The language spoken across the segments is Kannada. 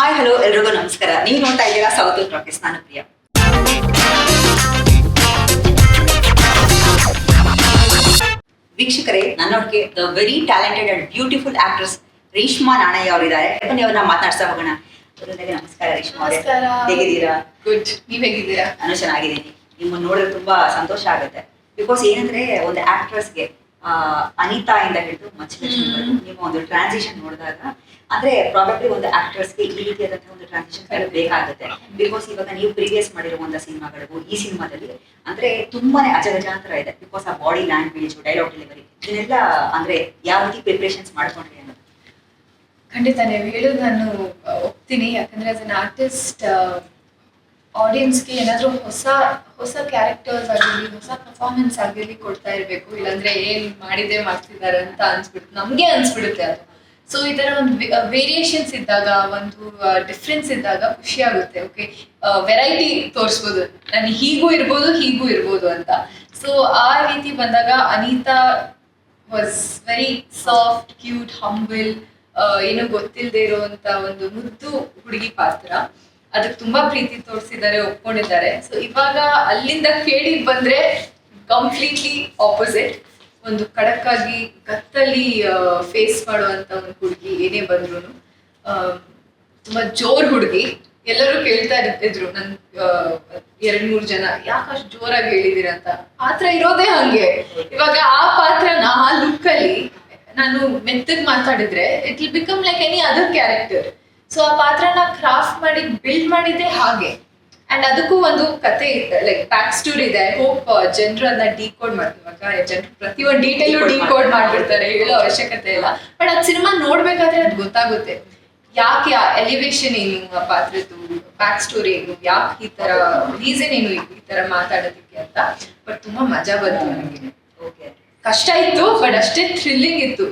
ಹಾಯ್ ಹಲೋ ಎಲ್ರಿಗೂ ನಮಸ್ಕಾರ. ನೀವು ನೋಡ್ತಾ ಇದ್ದೀರಾ ಸೌತ್ ಟಾಕೀಸ್. ನಾನು ಪ್ರಿಯಾ. ವೀಕ್ಷಕರೇ, ನನ್ನೊಟ್ಟಿಗೆ the very talented and beautiful actress Reshma Nanaiah ಅವರಿದ್ದಾರೆ. ಬನ್ನಿ ಅವ್ರನ್ನ ಮಾತನಾಡ್ತಾ ಹೋಗೋಣ. ನಮಸ್ಕಾರ ರೇಷ್ಮಾ ಅವರೇ, ಹೇಗಿದ್ದೀರಾ? ಗುಡ್, ನೀವ್ ಹೇಗಿದ್ದೀರಾ? ನಾನು ಚೆನ್ನಾಗಿದ್ದೀನಿ. ನಿಮ್ಮನ್ನು ನೋಡಿದ್ರೆ ತುಂಬಾ ಸಂತೋಷ ಆಗುತ್ತೆ. ಬಿಕಾಸ್ ಏನಂದ್ರೆ ಒಂದು ಆಕ್ಟ್ರೆಸ್ಗೆ ಅನಿತಾ ಇಂದ ಹಿಡಿದು ಮಚ್ಚಲಕ್ಷ್ಮಿ ನಿಮ್ಮ ಒಂದು ಟ್ರಾನ್ಸಿಷನ್ ನೋಡಿದಾಗ ಅಂದ್ರೆ ಪ್ರಾಬಬ್ಲಿ ಒಂದು ಆಕ್ಟ್ರೆಸ್ಗೆ ಈ ರೀತಿಯಾದಂತಹ ಒಂದು ಟ್ರಾನ್ಸಿಷನ್ ಬೇಕಾಗುತ್ತೆ. ಬಿಕಾಸ್ ಇವಾಗ ನೀವು ಪ್ರೀವಿಯಸ್ ಮಾಡಿರುವಂತಹ ಸಿನಿಮಾಗಳಿಗೂ ಈ ಸಿನಿಮಾದಲ್ಲಿ ಅಂದ್ರೆ ತುಂಬಾನೇ ಅಜಗಜಾಂತರ ಇದೆ. ಬಿಕಾಸ್ ಆ ಬಾಡಿ ಲ್ಯಾಂಗ್ವೇಜ್, ಡೈಲಾಗ್ ಡೆಲಿವರಿ ಇದನ್ನೆಲ್ಲ ಅಂದ್ರೆ ಯಾವ ರೀತಿ ಪ್ರಿಪರೇಷನ್ಸ್ ಮಾಡ್ಕೊಂಡ್ರಿ ಅನ್ನೋದು? ಖಂಡಿತ ನೀವು ಹೇಳೋದು ನಾನು ಒಪ್ತೀನಿ. ಯಾಕಂದ್ರೆ ಆಸ್ ಅನ್ ಆರ್ಟಿಸ್ಟ್ ಆಡಿಯನ್ಸ್ಗೆ ಏನಾದರೂ ಹೊಸ ಹೊಸ ಕ್ಯಾರೆಕ್ಟರ್ಸ್ ಆಗಿರಲಿ, ಹೊಸ ಪರ್ಫಾರ್ಮೆನ್ಸ್ ಆಗಿರಲಿ ಕೊಡ್ತಾ ಇರಬೇಕು. ಇಲ್ಲಾಂದ್ರೆ ಏನ್ ಮಾಡ್ತಿದ್ದಾರೆ ಅಂತ ನಮ್ಗೆ ಅನ್ಸ್ಬಿಡುತ್ತೆ ಅದು. ಸೊ ಈ ತರ ಒಂದು ವೇರಿಯೇಷನ್ಸ್ ಇದ್ದಾಗ, ಒಂದು ಡಿಫ್ರೆನ್ಸ್ ಇದ್ದಾಗ ಖುಷಿ ಆಗುತ್ತೆ. ಓಕೆ, ವೆರೈಟಿ ತೋರಿಸ್ಬೋದು, ನಾನು ಹೀಗೂ ಇರ್ಬೋದು ಅಂತ. ಸೊ ಆ ರೀತಿ ಬಂದಾಗ Anita was very soft, cute, humble, ಏನೋ ಗೊತ್ತಿಲ್ಲದೆ ಇರುವಂತ ಒಂದು ಮುದ್ದು ಹುಡುಗಿ ಪಾತ್ರ. ಅದಕ್ಕೆ ತುಂಬಾ ಪ್ರೀತಿ ತೋರಿಸಿದ್ದಾರೆ, ಒಪ್ಕೊಂಡಿದ್ದಾರೆ. ಸೊ ಇವಾಗ ಅಲ್ಲಿಂದ ಕೇಳಿ ಬಂದ್ರೆ ಕಂಪ್ಲೀಟ್ಲಿ ಆಪೋಸಿಟ್. ಒಂದು ಖಡಕ್ ಆಗಿ ಗತ್ತಲ್ಲಿ ಫೇಸ್ ಮಾಡುವಂತ ಒಂದು ಹುಡುಗಿ ಏನೇ ಬಂದ್ರು, ತುಂಬಾ ಜೋರ್ ಹುಡುಗಿ. ಎಲ್ಲರೂ ಕೇಳ್ತಾ ಇದ್ರು ನನ್ 2-3 ಜನ, ಯಾಕಷ್ಟು ಜೋರಾಗಿ ಹೇಳಿದೀರ ಅಂತ. ಪಾತ್ರ ಇರೋದೇ ಹಂಗೆ. ಇವಾಗ ಆ ಪಾತ್ರನ ಆ ಲುಕ್ ಅಲ್ಲಿ ನಾನು ಮೆತ್ತಗ್ ಮಾತಾಡಿದ್ರೆ it will become like any other character. So ಆ ಪಾತ್ರನ ಕ್ರಾಫ್ಟ್ ಮಾಡಿ ಬಿಲ್ಡ್ ಮಾಡಿದ್ದೆ ಹಾಗೆ. ಅಂಡ್ ಅದಕ್ಕೂ ಒಂದು ಕತೆ ಇದೆ, ಲೈಕ್ ಬ್ಯಾಕ್ ಸ್ಟೋರಿ ಇದೆ. ಐ ಹೋಪ್ ಜನರು ಅದನ್ನ ಡಿಕೋಡ್ ಮಾಡ್ತೀವಿ. ಜನರು ಪ್ರತಿಯೊಂದು ಡೀಟೇಲು ಡಿಕೋಡ್ ಮಾಡ್ಬಿಡ್ತಾರೆ, ಹೇಳೋ ಅವಶ್ಯಕತೆ ಇಲ್ಲ. ಬಟ್ ಅದ್ ಸಿನಿಮಾ ನೋಡ್ಬೇಕಾದ್ರೆ ಅದು ಗೊತ್ತಾಗುತ್ತೆ. ಯಾಕೆ ಆ ಎಲಿವೇಶನ್ ಏನು, ಆ ಪಾತ್ರದ್ದು ಬ್ಯಾಕ್ ಸ್ಟೋರಿ ಏನು, ಯಾಕೆ ಈ ತರ ರೀಸನ್ ಏನು ಈ ತರ ಮಾತಾಡೋದಕ್ಕೆ ಅಂತ. ಬಟ್ ತುಂಬಾ ಮಜಾ ಬಂತು ನನಗೆ. ಕಷ್ಟ ಇತ್ತು, ಬಟ್ ಅಷ್ಟೇ ಥ್ರಿಲ್ಲಿಂಗ್ ಇತ್ತು.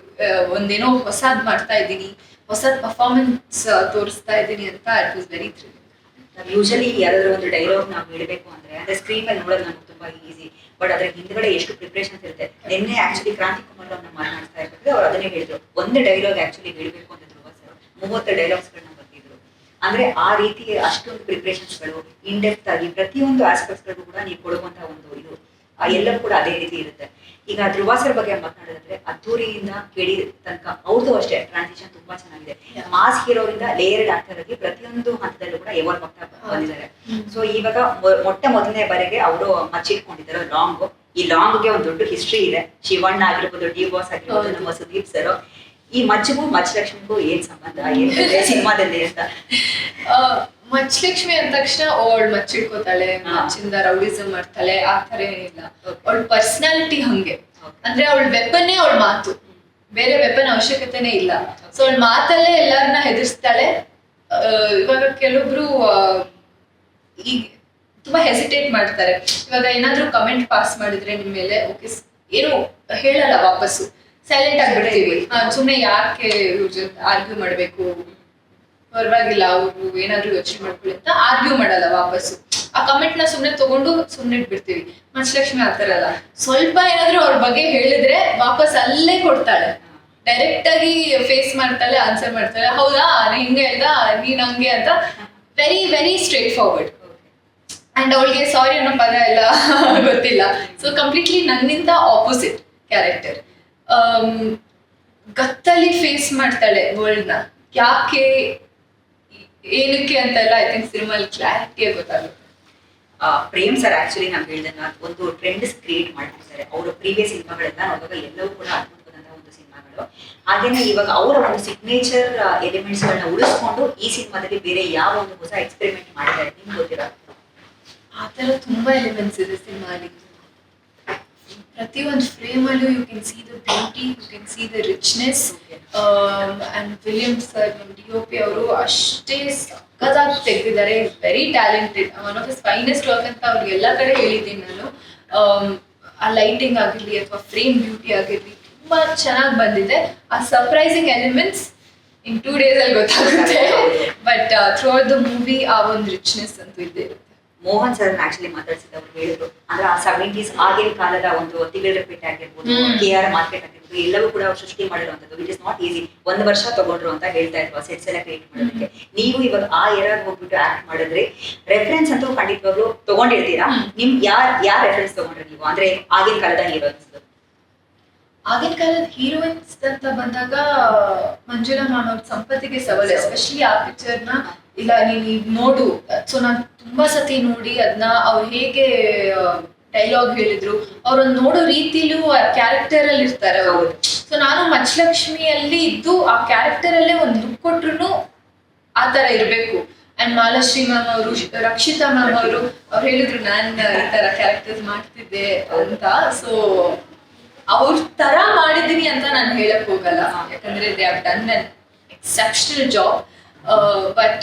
ಒಂದೇನೋ ಹೊಸದ್ ಮಾಡ್ತಾ ಇದ್ದೀನಿ, ಹೊಸದ್ ಪರ್ಫಾರ್ಮೆನ್ಸ್ ತೋರಿಸ್ತಾ ಇದ್ದೀನಿ ಅಂತ. It was very thrilling. Usually ಯಾರಾದ್ರೂ ಒಂದು ಡೈಲಾಗ್ ನಾವು ಹೇಳಬೇಕು ಅಂದ್ರೆ ಸ್ಕ್ರೀನ್ ಮೇಲೆ ನೋಡೋದು ನಮ್ಗೆ ತುಂಬಾ ಈಸಿ. ಬಟ್ ಅದ್ರ ಹಿಂದ್ಗಡೆ ಎಷ್ಟು ಪ್ರಿಪರೇಷನ್ಸ್ ಇರುತ್ತೆ. ನಿನ್ನೆ ಆಕ್ಚುಲಿ ಕ್ರಾಂತಿ ಕುಮಾರ್ ಅವ್ರನ್ನ ಮಾತನಾಡ್ತಾ ಇರ್ಬೇಕು, ಅವ್ರು ಅದನ್ನೇ ಹೇಳಿದ್ರು. ಒಂದು ಡೈಲಾಗ್ ಆಕ್ಚುಲಿ ಹೇಳ್ಬೇಕು ಅಂತ ಧ್ರುವ ಸರ್ 30 ಡೈಲಾಗ್ಸ್ಗಳನ್ನ ಬರ್ತಿದ್ರು. ಅಂದ್ರೆ ಆ ರೀತಿ ಅಷ್ಟೊಂದು ಪ್ರಿಪರೇಷನ್ಸ್ಗಳು ಇನ್ ಡೆಪ್ತ್ ಆಗಿ ಪ್ರತಿಯೊಂದು ಆಸ್ಪೆಕ್ಟ್ಸ್ ಗಳಿಗೂ ಕೂಡ ನೀವು ಕೊಡುವಂತಹ ಒಂದು ಇದು ಎಲ್ಲವೂ ಕೂಡ ಅದೇ ರೀತಿ ಇರುತ್ತೆ. ಈಗ ಧ್ರುವ ಸರ್ ಬಗ್ಗೆ ಮಾತನಾಡಿದ್ರೆ ಅದ್ದೂರಿಯಿಂದ ಕೇಳಿ ತನಕ ಅವ್ರದ್ದು ಅಷ್ಟೇ ಟ್ರಾನ್ಸಿಷನ್ ತುಂಬಾ ಚೆನ್ನಾಗಿದೆ. ಮಾಸ್ ಹೀರೋಯಿಂದ ಲೇಯರ್ಡ್ ಆಕ್ಟರ್ ಆಗಿ ಪ್ರತಿಯೊಂದು ಹಂತದಲ್ಲೂ ಕೂಡ ಎವಾಲ್ವ್ ಆಗ್ತಾ ಬಂದಿದ್ದಾರೆ. ಸೊ ಇವಾಗ ಮೊದಲನೇ ಬಾರಿಗೆ ಅವರು ಮಚ್ಚಿಟ್ಕೊಂಡಿದ್ದಾರೆ ಲಾಂಗ್. ಈ ಲಾಂಗ್ಗೆ ಒಂದು ದೊಡ್ಡ ಹಿಸ್ಟ್ರಿ ಇದೆ. ಶಿವಣ್ಣ ಆಗಿರ್ಬೋದು, ಡಿ ಬಾಸ್ ಆಗಿರ್ಬೋದು, ನಮ್ಮ ಸುದೀಪ್ ಸರ್. ಈ ಮಚ್ಚಿಗೂ ಮಚ್ಚಲಕ್ಷ್ಮಿಗೂ ಏನ್ ಸಂಬಂಧ, ಏನ್ ಸಿನಿಮಾದಲ್ಲಿ ಅಂತ? ಮಚ್ಚಲಕ್ಷ್ಮಿ ಅಂದ ತಕ್ಷಣ ಅವಳು ಮಚ್ಚಿಡ್ಕೋತಾಳೆ, ಮಚ್ಚಿಂದ ರೌಡಿಸಮ್ ಮಾಡ್ತಾಳೆ, ಆ ತರ ಏನಿಲ್ಲ. ಅವಳ ಪರ್ಸನಾಲಿಟಿ ಹಂಗೆ. ಅಂದ್ರೆ ಅವಳ ವೆಪನ್ನೇ ಅವಳ ಮಾತು, ಬೇರೆ ವೆಪನ್ ಅವಶ್ಯಕತೆನೇ ಇಲ್ಲ. ಸೊ ಅವಳ ಮಾತಲ್ಲೇ ಎಲ್ಲರನ್ನ ಹೆದರ್ಸ್ತಾಳೆ. ಇವಾಗ ಕೆಲವೊಬ್ರು ಈಗ ತುಂಬಾ ಹೆಸಿಟೇಟ್ ಮಾಡ್ತಾರೆ. ಇವಾಗ ಏನಾದ್ರೂ ಕಮೆಂಟ್ ಪಾಸ್ ಮಾಡಿದ್ರೆ ನಿಮ್ ಮೇಲೆ, ಓಕೆ ಏನು ಹೇಳಲ್ಲ, ವಾಪಸ್ಸು ಸೈಲೆಂಟ್ ಆಗ್ಬಿಡ್ತೀವಿ. ಸುಮ್ನೆ ಯಾಕೆ ಇವ್ರ ಜೊತೆ ಆರ್ಗ್ಯೂ ಮಾಡ್ಬೇಕು, ಪರವಾಗಿಲ್ಲ ಅವ್ರು ಏನಾದ್ರು ಯೋಚನೆ ಮಾಡ್ಕೊಳ್ಳಿ ಅಂತ ಆರ್ಗ್ಯೂ ಮಾಡಲ್ಲ ವಾಪಸ್ಸು. ಆ ಕಮೆಂಟ್ ನ ಸುಮ್ನೆ ತಗೊಂಡು ಸುಮ್ನೆ ಇಟ್ಬಿಡ್ತೀವಿ. ಮಚ್ಚಲಕ್ಷ್ಮಿ ಆತರಲ್ಲ. ಸ್ವಲ್ಪ ಏನಾದ್ರು ಅವ್ರ ಬಗ್ಗೆ ಹೇಳಿದ್ರೆ ವಾಪಸ್ ಅಲ್ಲೇ ಕೊಡ್ತಾಳೆ. ಡೈರೆಕ್ಟ್ ಆಗಿ ಫೇಸ್ ಮಾಡ್ತಾಳೆ, ಆನ್ಸರ್ ಮಾಡ್ತಾಳೆ. ಹೌದಾ, ಹಿಂಗೆ ಹೇಳ್ದ, ನೀನ್ ಹಂಗೆ ಅಂತ. Very very straight forward. And ಅವಳಿಗೆ ಸಾರಿ ಅನ್ನೋ ಪದ ಎಲ್ಲ ಗೊತ್ತಿಲ್ಲ. ಸೊ ಕಂಪ್ಲೀಟ್ಲಿ ನನ್ನಿಂದ ಆಪೋಸಿಟ್ ಕ್ಯಾರೆಕ್ಟರ್. ಗತ್ತಲ್ಲಿ ಫೇಸ್ ಮಾಡ್ತಾಳೆ ವರ್ಲ್ಡ್ ನ. ಯಾಕೆ, ಏನಕ್ಕೆ ಅಂತೆಲ್ಲ ಐ ಥಿಂಕ್ ಸಿನಿಮಾಲಿ ಕ್ಲಾರಿಟಿಯಾಗಿ ಗೊತ್ತಾಗುತ್ತೆ. ಪ್ರೇಮ್ ಸರ್ ಆಕ್ಚುಲಿ ನಾವು ಹೇಳಿದಂಗ ಒಂದು ಟ್ರೆಂಡ್ಸ್ ಕ್ರಿಯೇಟ್ ಮಾಡ್ತಿದ್ದಾರೆ. ಅವರ ಪ್ರೀವಿಯಸ್ ಸಿನಿಮಾಗಳೆಲ್ಲ ನೋಡುವಾಗ ಎಲ್ಲವೂ ಕೂಡ ಅದ್ಭುತವಾದಂತಹ ಒಂದು ಸಿನಿಮಾಗಳು. ಹಾಗೇನೆ ಇವಾಗ ಅವರ ಒಂದು ಸಿಗ್ನೇಚರ್ ಎಲಿಮೆಂಟ್ಸ್ ಗಳನ್ನ ಉಳಿಸ್ಕೊಂಡು ಈ ಸಿನಿಮಾದಲ್ಲಿ ಬೇರೆ ಯಾವ ಒಂದು ಹೊಸ ಎಕ್ಸ್ಪೆರಿಮೆಂಟ್ ಮಾಡಿದ್ದಾರೆ ನಿಮ್ಗೆ ಗೊತ್ತಿರೋ? ಆ ತರ ತುಂಬಾ ಎಲಿಮೆಂಟ್ಸ್ ಇದೆ ಸಿನಿಮಾಲಿ. ಪ್ರತಿಯೊಂದು ಫ್ರೇಮ್ ಅಲ್ಲೂ you can see the beauty, you can see the richness. And William sir, ನಮ್ಮ DOP ಅವರು ಅಷ್ಟೇ ಸಖತ್ತಾಗಿ ತೆಗೆದಿದ್ದಾರೆ. Very talented, one of his finest work ಅಂತ ಅವ್ರಿಗೆ ಎಲ್ಲ ಕಡೆ ಹೇಳಿದ್ದೀನಿ ನಾನು. ಆ ಲೈಟಿಂಗ್ ಆಗಿರ್ಲಿ ಅಥವಾ ಫ್ರೇಮ್ ಬ್ಯೂಟಿ ಆಗಿರ್ಲಿ ತುಂಬಾ ಚೆನ್ನಾಗಿ ಬಂದಿದೆ. ಆ ಸರ್ಪ್ರೈಸಿಂಗ್ ಎಲಿಮೆಂಟ್ಸ್ ಇನ್ 2 days ಅಲ್ಲಿ ಗೊತ್ತಾಗುತ್ತೆ. But through out the movie ಆ ಒಂದು ರಿಚ್ನೆಸ್ ಅಂತೂ ಇದ್ದೇ ಇರುತ್ತೆ. ಮೋಹನ್ ಸರ್ ಆಕ್ಚುಲಿ ಮಾತಾಡ್ಸಿದವ್ರು ಹೇಳಿದ್ರು ಅಂದ್ರೆ ಆ 70s ಆಗಿನ ಕಾಲದ ಒಂದು ತಿಗಲ್ ರಿಪೀಟ್ ಆಗಿರ್ಬೋದು, KR ಮಾರ್ಕೆಟ್ ಆಗಿರ್ಬೋದು, ಎಲ್ಲವೂ ಕೂಡ ಅವ್ರು ಸೃಷ್ಟಿ ಮಾಡಿರುವಂತದ್ದು. It is not easy. 1 ವರ್ಷ ತಗೊಂಡ್ರು ಅಂತ ಹೇಳ್ತಾ ಇದ್ರು ಸೆಟ್ಸ್ ಎಲ್ಲ ಕ್ರಿಯೇಟ್ ಮಾಡೋದಕ್ಕೆ. ನೀವು ಇವಾಗ ಆ ಏರಾಗ ಹೋಗ್ಬಿಟ್ಟು ಆಕ್ಟ್ ಮಾಡಿದ್ರೆ ರೆಫರೆನ್ಸ್ ಅಂತೂ ಖಂಡಿತವಾಗ್ಲೂ ತಗೊಂಡಿರ್ತೀರಾ. ನಿಮ್ ಯಾರ್ ರೆಫರೆನ್ಸ್ ತಗೊಂಡ್ರಿ ನೀವು ಅಂದ್ರೆ ಆಗಿನ ಕಾಲದ ಹೀರೋಯಿನ್ಸ್? ಆಗಿನ ಕಾಲದ ಹೀರೋಯಿನ್ಸ್ ಅಂತ ಬಂದಾಗ ಮಂಜುಳಾ ಮ್ಯಾಮ್ ಅವ್ರ ಸಂಪತ್ತಿಗೆ ಸವಾಲು, ಎಸ್ಪೆಷಲಿ ಆ ಪಿಕ್ಚರ್ನ ಇಲ್ಲ ನೀನ್ ಈಗ ನೋಡು. ಸೊ ನಾನು ತುಂಬಾ ಸತಿ ನೋಡಿ ಅದನ್ನ ಅವ್ರು ಹೇಗೆ ಡೈಲಾಗ್ ಹೇಳಿದ್ರು, ಅವ್ರನ್ನ ನೋಡೋ ರೀತಿಲೂ ಆ ಕ್ಯಾರೆಕ್ಟರ್ ಅಲ್ಲಿ ಇರ್ತಾರೆ ಅವರು. ಸೊ ನಾನು ಮಚ್ಚಲಕ್ಷ್ಮಿಯಲ್ಲಿ ಇದ್ದು ಆ ಕ್ಯಾರೆಕ್ಟರ್ ಅಲ್ಲೇ ಒಂದು ಲುಕ್ ಕೊಟ್ರು ಆ ತರ ಇರ್ಬೇಕು. ಅಂಡ್ ಮಾಲಾಶ್ರೀ ಮ್ಯಾಮ್ ಅವರು, ರಕ್ಷಿತಾ ಮ್ಯಾಮ್ ಅವರು ಹೇಳಿದ್ರು ನಾನು ಈ ತರ ಕ್ಯಾರೆಕ್ಟರ್ಸ್ ಮಾಡ್ತಿದ್ದೆ ಅಂತ. ಸೊ ಅವ್ರ ತರ ಮಾಡಿದೀನಿ ಅಂತ ನಾನು ಹೇಳಕ್ ಹೋಗಲ್ಲ, ಯಾಕಂದ್ರೆ they have done an exceptional job. But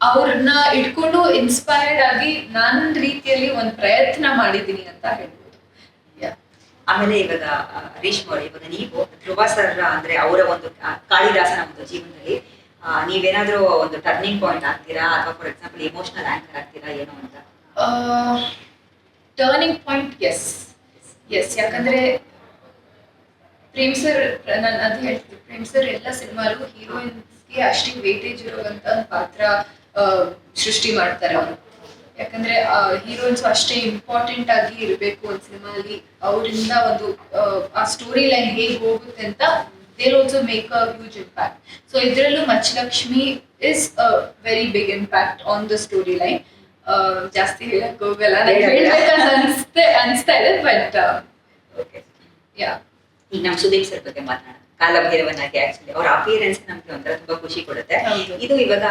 ಅವ್ರನ್ನ ಇಟ್ಕೊಂಡು ಇನ್ಸ್ಪೈರ್ಡ್ ಆಗಿ ನನ್ನ ರೀತಿಯಲ್ಲಿ ಒಂದು ಪ್ರಯತ್ನ ಮಾಡಿದೀನಿ ಅಂತ ಹೇಳ್ಬೋದು. ಆಮೇಲೆ ಇವಾಗ ರೇಷ್ಮಾ ಅವರು, ಇವಾಗ ನೀವು ಧ್ರುವ ಸರ್ ಅಂದ್ರೆ ಅವರ ಒಂದು ಕಾಳಿದಾಸನ ಒಂದು ಜೀವನದಲ್ಲಿ ನೀವೇನಾದ್ರೂ ಒಂದು ಟರ್ನಿಂಗ್ ಪಾಯಿಂಟ್ ಆಗ್ತೀರಾ ಅಥವಾ ಫಾರ್ ಎಕ್ಸಾಂಪಲ್ ಎಮೋಷನಲ್ ಆಂಕರ್ ಆಗ್ತೀರಾ ಏನೋ ಅಂತ? ಟರ್ನಿಂಗ್ ಪಾಯಿಂಟ್ ಎಸ್, ಯಾಕಂದ್ರೆ ಪ್ರೇಮ್ ಸರ್, ನಾನು ಅದು ಹೇಳ್ತೀನಿ, ಪ್ರೇಮ್ ಸರ್ ಎಲ್ಲ ಸಿನಿಮಾಲು ಹೀರೋಯಿನ್ಸ್ಗೆ ಅಷ್ಟೇ ವೇಟೇಜ್ ಇರುವಂತ ಒಂದು ಪಾತ್ರ ಸೃಷ್ಟಿ ಮಾಡ್ತಾರೆ ಅವರು. ಯಾಕಂದ್ರೆ ಹೀರೋಯಿನ್ಸ್ ಅಷ್ಟೇ ಇಂಪಾರ್ಟೆಂಟ್ ಆಗಿ ಇರಬೇಕು ಒಂದು ಸಿನಿಮಾಲಿ. ಅವರಿಂದ ಒಂದು ಆ ಸ್ಟೋರಿ ಲೈನ್ ಹೇಗೆ ಹೋಗುತ್ತೆ ಅಂತ they'll also make a huge impact. So ಇದ್ರಲ್ಲೂ ಮಚ್ಚಲಕ್ಷ್ಮಿ is a very big impact on the storyline. ಜಾಸ್ತಿ ಹೇಳಕ್ ಹೋಗಲ್ಲ, ನಾನು ಹೇಳ್ಬೇಕಂತ ಅನಿಸ್ತಾ ಇದೆ. ಬಟ್ ಓಕೆ, ಈಗ ನಮ್ಮ ಸುದೀಪ್ ಸರ್ ಬಗ್ಗೆ ಮಾತನಾಡೋಣ. ಕಾಲಭೈರವನಾಗಿ ಆಕ್ಚುಲಿ ಅವ್ರ ಅಪಿಯರೆನ್ಸ್ ನಮ್ಗೆ ಒಂಥರ ತುಂಬಾ ಖುಷಿ ಕೊಡುತ್ತೆ. ಇದು ಇವಾಗ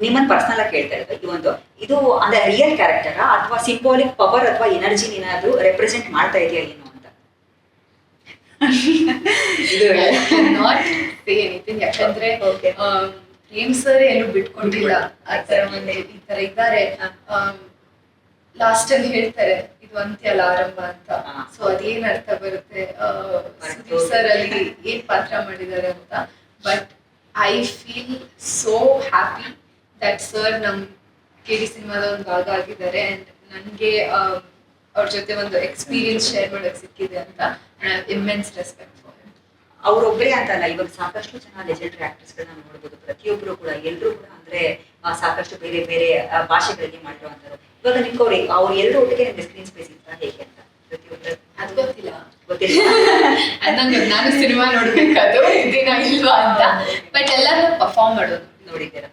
ನಿಮ್ಮನ್ನ ಪರ್ಸನಲ್ ಆಗಿ ಕೇಳ್ತಾ ಇರೋದು, ಇದು ಅಂದ್ರೆ ರಿಯಲ್ ಕ್ಯಾರೆಕ್ಟರಾ ಅಥವಾ ಸಿಂಬಾಲಿಕ್ ಪವರ್ ಅಥವಾ ಎನರ್ಜಿ ಏನಾದ್ರು ರೆಪ್ರೆಸೆಂಟ್ ಮಾಡ್ತಾ ಇದೆಯಾ ಏನು ಅಂತ? ನಾಟ್ ಸೇ ಎನಿಥಿಂಗ್, ಯಾಕಂದ್ರೆ ಪ್ರೇಮ್ ಸರ್ ಎಲ್ಲೂ ಬಿಟ್ಕೊಂಡಿಲ್ಲ. ಆ ತರ ಒಂದು ಈ ತರ ಇದ್ದಾರೆ. ಲಾಸ್ಟ್ ಅಲ್ಲಿ ಹೇಳ್ತಾರೆ ಇದು ಅಂತ್ಯ ಅಲ್ಲ ಆರಂಭ ಅಂತ. ಸೊ ಅದೇನ್ ಅರ್ಥ ಬರುತ್ತೆ ಸುದೀಪ್ ಸರ್ ಅಲ್ಲಿ ಏನ್ ಪಾತ್ರ ಮಾಡಿದ್ದಾರೆ ಅಂತ. But I feel so happy that sir ನಮ್ KD ಸಿನಿಮಾದ ಒಂದು ಭಾಗ ಆಗಿದ್ದಾರೆ. ಅಂಡ್ ನನ್ಗೆ ಅವ್ರ ಜೊತೆ ಒಂದು ಎಕ್ಸ್ಪೀರಿಯನ್ಸ್ ಶೇರ್ ಮಾಡಕ್ ಸಿಕ್ಕಿದೆ ಅಂತ. Immense respect for him. ಅವ್ರೊಬ್ರೇ ಅಂತಲ್ಲ, ಇವಾಗ ಸಾಕಷ್ಟು ಜನ ಲೆಜೆಂಡರಿ ಆಕ್ಟರ್ಸ್ ಗಳನ್ನ ನೋಡ್ಬೋದು. ಪ್ರತಿಯೊಬ್ರು ಕೂಡ ಎಲ್ಲರೂ ಕೂಡ ಅಂದ್ರೆ ಸಾಕಷ್ಟು ಬೇರೆ ಬೇರೆ ಭಾಷೆಗಳಿಗೆ ಮಾಡಿರುವಂತರು. ಇವಾಗ ನಿಮ್ಗೆ ಅವ್ರು ಎಲ್ಲರೂ ಒಟ್ಟಿಗೆ ನಿಮ್ಗೆ ಸ್ಕ್ರೀನ್ ಸ್ಪೇಸ್ ಇತ್ತ ಹೇಗೆ ಅಂತ ಪ್ರತಿಯೊಬ್ಬರು? ಅದು ಗೊತ್ತಿಲ್ಲ ನಂಗೆ, ನಾನು ಸಿನಿಮಾ ನೋಡ್ಬೇಕಾದ್ರು ಇದಿನ ಇಲ್ವಾ ಅಂತ. ಬಟ್ ಎಲ್ಲರೂ ಪರ್ಫಾರ್ಮ್ ಮಾಡೋದು ನೋಡಿದ್ದೀರಾ?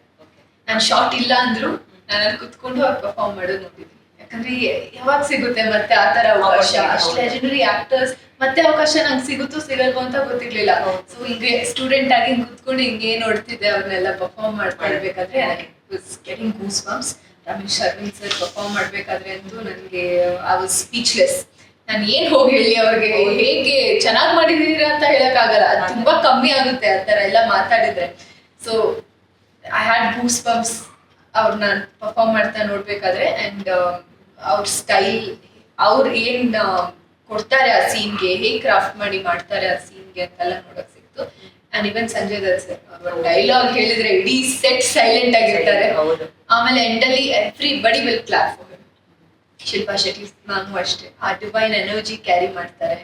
ನಾನು ಶಾರ್ಟ್ ಇಲ್ಲ ಅಂದ್ರು ನಾನು ಅಲ್ಲಿ ಕುತ್ಕೊಂಡು ಅವ್ರು ಪರ್ಫಾರ್ಮ್ ಮಾಡೋದು ನೋಡಿದ್ದೀನಿ. ಯಾಕಂದ್ರೆ ಯಾವಾಗ ಸಿಗುತ್ತೆ ಮತ್ತೆ ಆ ತರ ಅವಕಾಶ? ಅಷ್ಟು ಲೆಜೆಂಡರಿ ಆಕ್ಟರ್ಸ್ ಮತ್ತೆ ಅವಕಾಶ ನಂಗೆ ಸಿಗುತ್ತೋ ಸಿಗಲ್ವೋ ಅಂತ ಗೊತ್ತಿರ್ಲಿಲ್ಲ. ಸೊ ಹಿಂಗೆ ಸ್ಟೂಡೆಂಟ್ ಆಗಿ ಕುತ್ಕೊಂಡು ಹಿಂಗೆ ನೋಡ್ತಿದ್ದೆ ಅವ್ರನ್ನೆಲ್ಲ ಪರ್ಫಾರ್ಮ್ ಮಾಡ್ತಾ ಇರ್ಬೇಕಾದ್ರೆ getting goose bumps. Ramesh Aravind sir perform ಮಾಡ್ಬೇಕಾದ್ರೆ ಅಂತೂ ನನಗೆ ಐ ವಾಸ್ ಸ್ಪೀಚ್ಲೆಸ್. ನಾನು ಏನ್ ಹೋಗಿ ಹೇಳಿ ಅವ್ರಿಗೆ, ಹೇಗೆ ಚೆನ್ನಾಗಿ ಮಾಡಿದೀರಾ ಅಂತ ಹೇಳಕ್ ಆಗಲ್ಲ, ಅದು ತುಂಬಾ ಕಮ್ಮಿ ಆಗುತ್ತೆ ಆ ತರ ಎಲ್ಲ ಮಾತಾಡಿದ್ರೆ. So I had goose bumps ಅವ್ರನ್ನ ಪರ್ಫಾರ್ಮ್ ಮಾಡ್ತಾ ನೋಡ್ಬೇಕಾದ್ರೆ. ಅಂಡ್ ಅವ್ರ ಸ್ಟೈಲ್, ಅವ್ರು ಏನ್ ಕೊಡ್ತಾರೆ ಆ ಸೀನ್ಗೆ, ಹೇಗ್ ಕ್ರಾಫ್ಟ್ ಮಾಡಿ ಮಾಡ್ತಾರೆ ಆ ಸೀನ್ಗೆ ಅಂತೆಲ್ಲ ನೋಡಕ್ ಸಿಕ್ತು. And even Sanjay Dutt sir ಅವ್ರ ಡೈಲಾಗ್ ಹೇಳಿದ್ರೆ ಇಡೀ ಸೆಟ್ ಸೈಲೆಂಟ್ ಆಗಿರ್ತಾರೆ. ಆಮೇಲೆ ಎಂಡಲ್ಲಿ everybody will clap for him. Shilpa Shetty ma'am ಅಷ್ಟೇ, ಆ ಡಿವೈನ್ ಎನರ್ಜಿ ಕ್ಯಾರಿ ಮಾಡ್ತಾರೆ.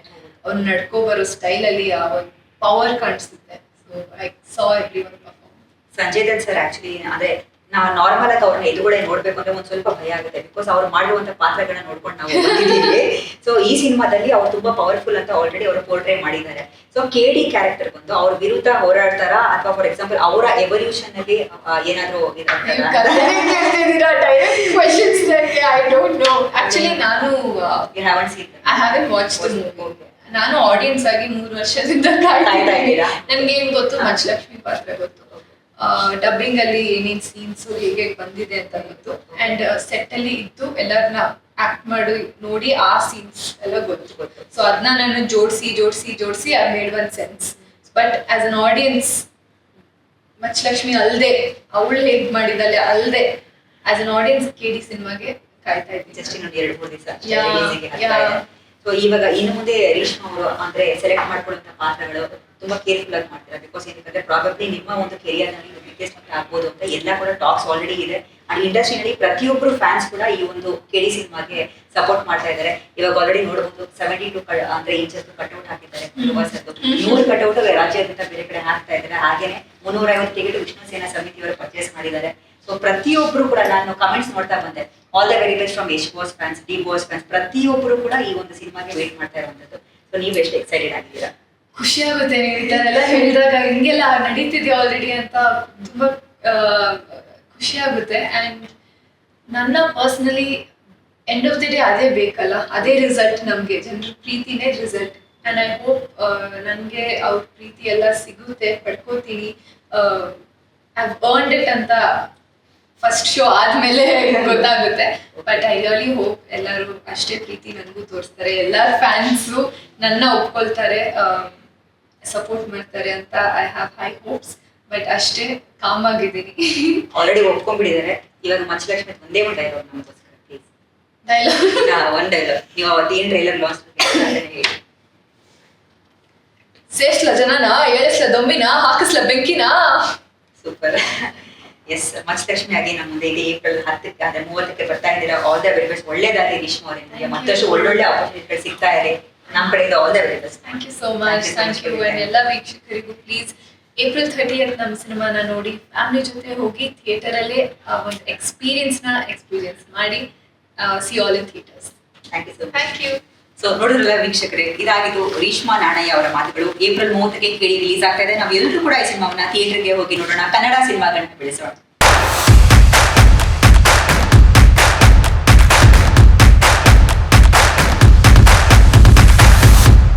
ಅವ್ರು ನಡ್ಕೋ ಬರೋ ಸ್ಟೈಲ್ ಅಲ್ಲಿ ಆ ಒಂದು ಪವರ್ ಕಾಣಿಸುತ್ತೆ. So I saw everyone perform. Sanjay Dutt sir actually ಅಂದ್ರೆ ನಾವು ನಾರ್ಮಲ್ ಆಗಿ ಅವ್ರನ್ನ ಎದುರುಗಡೆ ನೋಡ್ಬೇಕು ಅಂದ್ರೆ ಒಂದ್ ಸ್ವಲ್ಪ ಭಯ ಆಗುತ್ತೆ. ಬಿಕಾಸ್ ಅವ್ರು ಮಾಡಿರುವಂತ ಪಾತ್ರಗಳನ್ನ ನೋಡ್ಕೊಂಡು ನಾವು ಬಂದಿದ್ದೀವಿ. ಸೊ ಈ ಸಿನಿಮಾದಲ್ಲಿ ಅವ್ರು ತುಂಬಾ ಪವರ್ಫುಲ್ ಅಂತ ಆಲ್ರೆಡಿ ಅವರು ಪೋರ್ಟ್ರೇ ಮಾಡಿದ್ದಾರೆ. ಸೊ KD ಕ್ಯಾರೆಕ್ಟರ್ ಬಂದು ಅವ್ರ ವಿರುದ್ಧ ಹೋರಾಡ್ತಾರ ಅಥವಾ ಫಾರ್ ಎಕ್ಸಾಂಪಲ್ ಅವರ ಎವಲ್ಯೂಷನ್ ಅಲ್ಲಿ ಏನಾದ್ರು ನಾನು ಆಡಿಯನ್ಸ್ ಆಗಿ 3 ವರ್ಷದಿಂದ ಕಾಯ್ತಾ ಇದ್ದೀರಾ. ನನ್ಗೆ ಏನ್ ಗೊತ್ತು, ಮಚ್ಚಲಕ್ಷ್ಮಿ ಪಾತ್ರ ಗೊತ್ತು, ಡಬ್ಬಿಂಗ್ ಅಲ್ಲಿ ಏನೇನ್ ಸೀನ್ಸ್ ಹೇಗೆ ಬಂದಿದೆ ಅಂತ ಗೊತ್ತು. ಅಂಡ್ ಸೆಟ್ ಅಲ್ಲಿ ಇದ್ದು ಎಲ್ಲರನ್ನ ಆಕ್ಟ್ ಮಾಡಿ ನೋಡಿ ಆ ಸೀನ್ಸ್ ಎಲ್ಲ ಗೊತ್ತು. ಸೊ ಅದನ್ನ ನಾನು ಜೋಡಿಸಿ I made one sense. But as an audience ಮಚ್ಚಲಕ್ಷ್ಮಿ ಅಲ್ದೆ, ಅವಳು ಹೇಗ್ ಮಾಡಿದಲ್ಲ ಅಲ್ದೆ, ಆಸ್ ಅನ್ ಆಡಿಯನ್ಸ್ KD ಸಿನಿಮಾಗೆ ಕಾಯ್ತಾ ಇದ್ದೀನಿ. ಜಸ್ಟ್ ಇನ್ನೊಂದು 2-3 ದಿವಸ. ಸೊ ಇವಾಗ ಇನ್ನು ಮುಂದೆ ರೇಷ್ಮಾ ಅವರು ಅಂದ್ರೆ ಸೆಲೆಕ್ಟ್ ಮಾಡ್ಕೊಳ್ಳುವಂತ ಪಾತ್ರಗಳು ತುಂಬಾ ಕೇರ್ಫುಲ್ ಆಗಿ ಮಾಡ್ತಾರೆ. ಬಿಕಾಸ್ ಏನಂದ್ರೆ ಪ್ರಾಬಬ್ಲಿ ನಿಮ್ಮ ಒಂದು ಕೆರಿಯರ್ ನಲ್ಲಿ ಬಿಗ್ಗೆಸ್ಟ್ ಅಂತ ಆಗ್ಬೋದು ಅಂತ ಎಲ್ಲ ಕೂಡ ಟಾಕ್ಸ್ ಆಲ್ರೆಡಿ ಇದೆ. ಅಂಡ್ ಇಂಡಸ್ಟ್ರಿನಲ್ಲಿ ಪ್ರತಿಯೊಬ್ಬರು ಫ್ಯಾನ್ಸ್ ಕೂಡ ಈ ಒಂದು ಕೆಡಿ ಸಿನಿಮಾಗೆ ಸಪೋರ್ಟ್ ಮಾಡ್ತಾ ಇದ್ದಾರೆ. ಇವಾಗ ಆಲ್ರೆಡಿ ನೋಡಬಹುದು 72 ಅಂದ್ರೆ ಇಂಚಸ್ ಕಟ್ಔಟ್ ಹಾಕಿದ್ದಾರೆ. 100 ಕಟ್ಔಟ್ ರಾಜ್ಯಾದ್ಯಂತ ಬೇರೆ ಕಡೆ ಹಾಕ್ತಾ ಇದ್ದಾರೆ. ಹಾಗೇನೆ 350 ಟಿಕೆಟ್ ವಿಷ್ಣು ಸೇನಾ ಸಮಿತಿಯವರು ಪರ್ಚೇಸ್ ಮಾಡಿದ್ದಾರೆ. ಸೊ ಪ್ರತಿಯೊಬ್ರು ಕೂಡ ನಾನು ಕಮೆಂಟ್ಸ್ ನೋಡ್ತಾ ಬಂದೆ, all the very best from Yash boss fans, D boss fans, ಪ್ರತಿಯೊಬ್ರು ಕೂಡ ಈ ಒಂದು ಸಿನಿಮಾಗೆ ವೇಟ್ ಮಾಡ್ತಾ ಇರುವಂತದ್ದು. ಸೊ ನೀವು ಎಷ್ಟು ಎಕ್ಸೈಟೆಡ್ ಆಗಿದ್ದೀರಾ? ಖುಷಿ ಆಗುತ್ತೆ ನೀವು ಈ ಥರ ಎಲ್ಲ ಹೇಳಿದಾಗ, ಹಿಂಗೆಲ್ಲ ನಡೀತಿದೆ ಆಲ್ರೆಡಿ ಅಂತ ತುಂಬಾ ಖುಷಿ ಆಗುತ್ತೆ. ಆ್ಯಂಡ್ ನನ್ನ personally end of the day ಅದೇ ಬೇಕಲ್ಲ, ಅದೇ ರಿಸಲ್ಟ್. ನಮಗೆ ಜನರ ಪ್ರೀತಿನೇ ರಿಸಲ್ಟ್. ಆ್ಯಂಡ್ ಐ ಹೋಪ್ ನನಗೆ ಅವ್ರ ಪ್ರೀತಿ ಎಲ್ಲ ಸಿಗುತ್ತೆ, ಪಡ್ಕೋತೀನಿ. ಐ ಅರ್ನ್ಡ್ ಇಟ್ ಅಂತ ಫಸ್ಟ್ ಶೋ ಆದ್ಮೇಲೆ ಗೊತ್ತಾಗುತ್ತೆ. ಬಟ್ ಐ ರಿಯಲಿ ಹೋಪ್ ಎಲ್ಲರೂ ಅಷ್ಟೇ ಪ್ರೀತಿ ನನಗೂ ತೋರಿಸ್ತಾರೆ, ಎಲ್ಲರ ಫ್ಯಾನ್ಸು ನನ್ನ ಒಪ್ಕೊಳ್ತಾರೆ, ಸಪೋರ್ಟ್ ಮಾಡ್ತಾರೆ ಅಂತ I have high hopes. But ಅಷ್ಟೇ ಕಾಮ್ ಆಗಿದ್ದೀನಿ. ಆಲ್ರೆಡಿ ಒಪ್ಕೊಂಡ್ಬಿಟ್ಟಿದ್ದಾರೆ. ಇವಾಗ ಮಚ್ಚಲಕ್ಷ್ಮಿ ಒಂದೇ ಒಂದು ಡೈಲಾಗ್ ನಮಗೋಸ್ಕರ ಪ್ಲೀಸ್. ಡೈಲಾಗ್ ಒಂದು ಡೈಲಾಗ್ ನೀವು ಅವತ್ತು ಏನ್ ಟ್ರೈಲರ್ ಲಾಂಚ್ ಹೇಳಿ. ಸೇರ್ಸ್ಲ ಜನನ, ಏಳಿಸ್ಲ ದೊಂಬಿನ, ಹಾಕಿಸ್ಲ ಬೆಂಕಿನ. ಸೂಪರ್. ಎಸ್, ಮಚ್ಚಲಕ್ಷ್ಮಿ ಆಗಿ ನಮ್ಮ ಮುಂದೆ ಇದೆ. ಏಪ್ರಿಲ್ 10ಕ್ಕೆ ಅದೇ 30ಕ್ಕೆ ಬರ್ತಾ ಇದ್ದೀರಾ. All the very best. ಒಳ್ಳೇದಾಗಲಿ ವಿಷ್ಣು ಅವರಿಗೆ, ಮತ್ತಷ್ಟು ಒಳ್ಳೊಳ್ಳೆ ಆಪರ್ಚುನಿಟಿಗಳು ಸಿಗ್ತಾ ಇದೆ. ನಮ್ಮ ಕಡೆಯಿಂದ all the very best. Thank you so much. Thank you. And ಎಲ್ಲ ವೀಕ್ಷಕರಿಗೂ ಪ್ಲೀಸ್ ಏಪ್ರಿಲ್ 30th ನಮ್ಮ ಸಿನಿಮಾನ ನೋಡಿ ಫ್ಯಾಮಿಲಿ ಜೊತೆ ಹೋಗಿ ಥಿಯೇಟರಲ್ಲೇ ಒಂದು ಎಕ್ಸ್ಪೀರಿಯನ್ಸ್ ಮಾಡಿ see all in theatres. Thank you so much. Thank you. So ನೋಡಿದ್ರಲ್ಲ ವೀಕ್ಷಕರೇ, ಇದಾಗಿದ್ದು ರೇಷ್ಮಾ ನಾಣಯ್ಯ ಅವರ ಮಾತುಗಳು. ಏಪ್ರಿಲ್ 30ಕ್ಕೆ ಕೇಳಿ ರಿಲೀಸ್ ಆಗ್ತಾ ಇದೆ. ನಾವೆಲ್ಲರೂ ಕೂಡ ಈ ಸಿನಿಮಾವನ್ನ ಥಿಯೇಟರ್ಗೆ ಹೋಗಿ ನೋಡೋಣ, ಕನ್ನಡ ಸಿನಿಮಾಗಳನ್ನ ಬೆಳೆಸೋಣ.